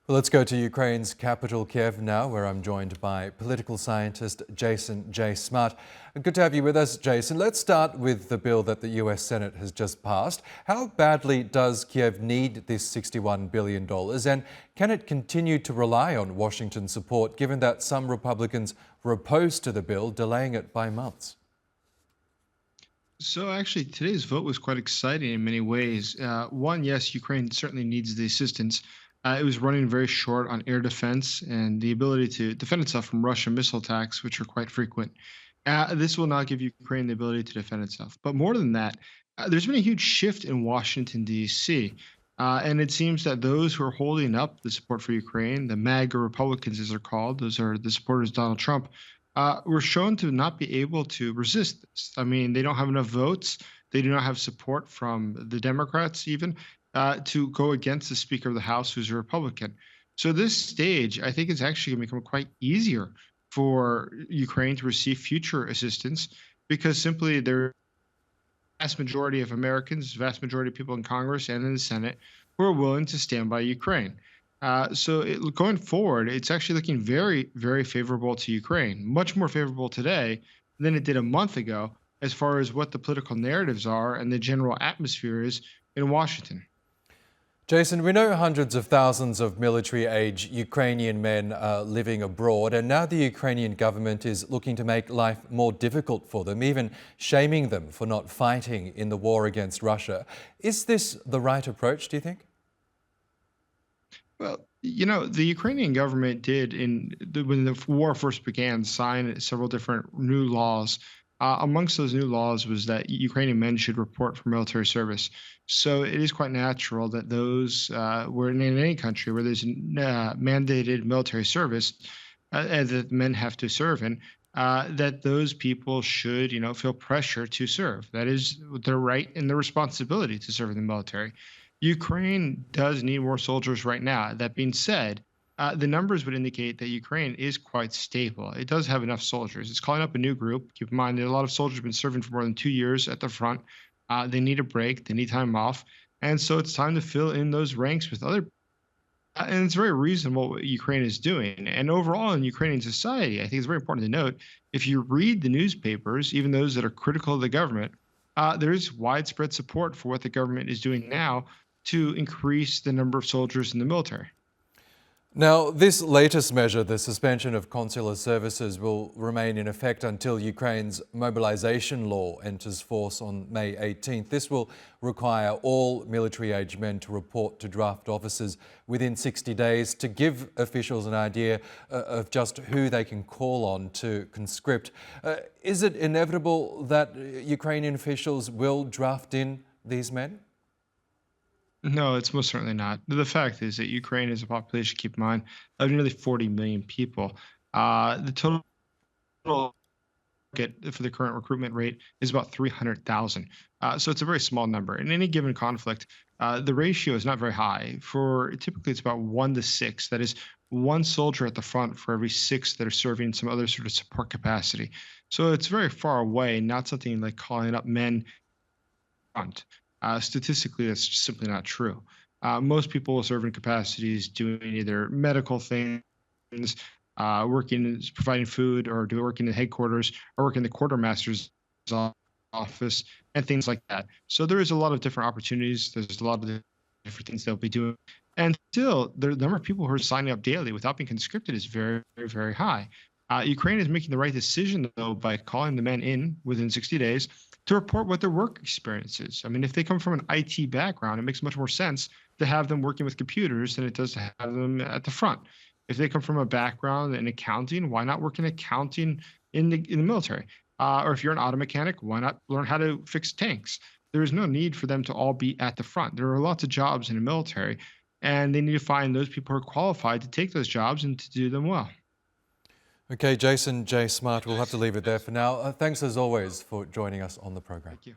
Well, let's go to Ukraine's capital, Kiev, now, where I'm joined by political scientist Jason J. Smart. Good to have you with us, Jason. Let's start with the bill that the US Senate has just passed. How badly does Kiev need this $61 billion, and can it continue to rely on Washington support, given that some Republicans were opposed to the bill, delaying it by months? So actually, today's vote was quite exciting in many ways. One, yes, Ukraine certainly needs the assistance. It was running very short on air defense and the ability to defend itself from Russian missile attacks, which are quite frequent. This will not give Ukraine the ability to defend itself. But more than that, there's been a huge shift in Washington, D.C. And it seems that those who are holding up the support for Ukraine, the MAGA Republicans, as they're called, those are the supporters of Donald Trump, were shown to not be able to resist this. I mean, they don't have enough votes. They do not have support from the Democrats, even to go against the Speaker of the House, who's a Republican. So this stage, I think, is actually going to become quite easier for Ukraine to receive future assistance because simply there vast majority of Americans, vast majority of people in Congress and in the Senate who are willing to stand by Ukraine. Going forward, it's actually looking very, very favorable to Ukraine, much more favorable today than it did a month ago, as far as what the political narratives are and the general atmosphere is in Washington. Jason, we know hundreds of thousands of military-age Ukrainian men are living abroad, and now the Ukrainian government is looking to make life more difficult for them, even shaming them for not fighting in the war against Russia. Is this the right approach, do you think? Well, the Ukrainian government did, when the war first began, sign several different new laws. Amongst those new laws was that Ukrainian men should report for military service. So it is quite natural that those were in any country where there's mandated military service that men have to serve in, that those people should, feel pressure to serve. That is their right and their responsibility to serve in the military. Ukraine does need more soldiers right now. That being said, the numbers would indicate that Ukraine is quite stable. It does have enough soldiers. It's calling up a new group. Keep in mind that a lot of soldiers have been serving for more than 2 years at the front. They need a break. They need time off. And so it's time to fill in those ranks with other. And it's very reasonable what Ukraine is doing. And overall, in Ukrainian society, I think it's very important to note if you read the newspapers, even those that are critical of the government, there is widespread support for what the government is doing now to increase the number of soldiers in the military. Now, this latest measure, the suspension of consular services, will remain in effect until Ukraine's mobilization law enters force on May 18th. This will require all military-age men to report to draft officers within 60 days to give officials an idea of just who they can call on to conscript. Is it inevitable that Ukrainian officials will draft in these men? No, it's most certainly not. The fact is that Ukraine is a population, keep in mind, of nearly 40 million people. The total market for the current recruitment rate is about 300,000. So it's a very small number. In any given conflict, the ratio is not very high. Typically, it's about 1 to 6. That is one soldier at the front for every 6 that are serving some other sort of support capacity. So it's very far away, not something like calling up men front. Statistically, that's just simply not true. Most people will serve in capacities doing either medical things, providing food, or working in headquarters, or working in the quartermaster's office, and things like that. So there is a lot of different opportunities. There's a lot of different things they'll be doing. And still, the number of people who are signing up daily without being conscripted is very, very, very high. Ukraine is making the right decision, though, by calling the men in within 60 days to report what their work experience is. I mean, if they come from an IT background, it makes much more sense to have them working with computers than it does to have them at the front. If they come from a background in accounting, why not work in accounting in the military? Or if you're an auto mechanic, why not learn how to fix tanks? There is no need for them to all be at the front. There are lots of jobs in the military, and they need to find those people who are qualified to take those jobs and to do them well. Okay, Jason J. Smart, we'll have to leave it there for now. Thanks as always for joining us on the program. Thank you.